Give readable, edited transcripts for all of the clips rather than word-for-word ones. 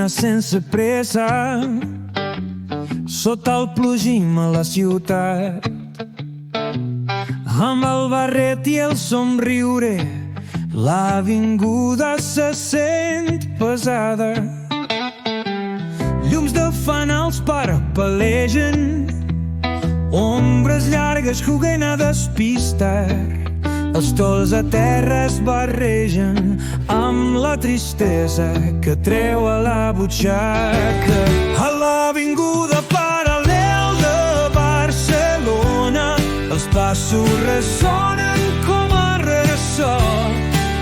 camina sense pressa sota el plogim a la ciutat. Amb el barret i el somriure l'avinguda se sent pesada. Llums de fanals parpel·legen, ombres llargues juguen a despistar. Els tols a terra es barregen amb la tristesa que treu a la butxaca. A l'avinguda paral·lel de Barcelona els passos ressonen com a ressò.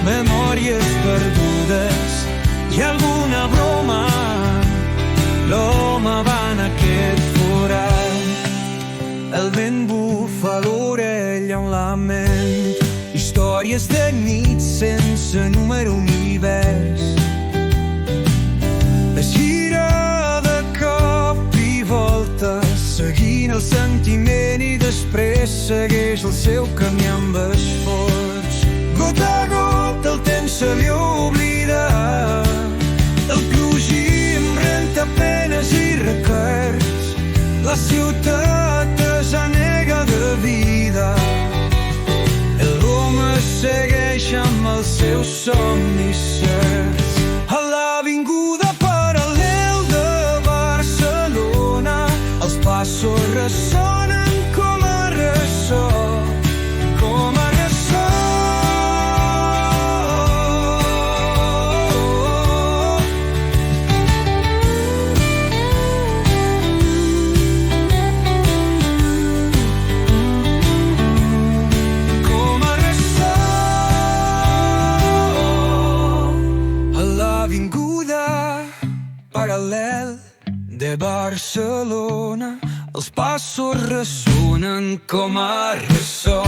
Memòries perdudes i alguna broma. L'home va en aquest forat. El vent bufa a l'orella un lament. Històries de nit sense número ni vers. Es gira de cop i volta, seguint el sentiment, i després segueix el seu camí amb esforç. Gota a gota el temps se li oblida. El plogim renta penes i records. La ciutat es anega de vida. L'home segueix amb els seus somnis certs. A l'avinguda paral·lel de Barcelona els passos ressonen com a ressò. Com a ressò. Com a ressò. A l'avinguda paral·lel de Barcelona els passos ressonen com a ressò.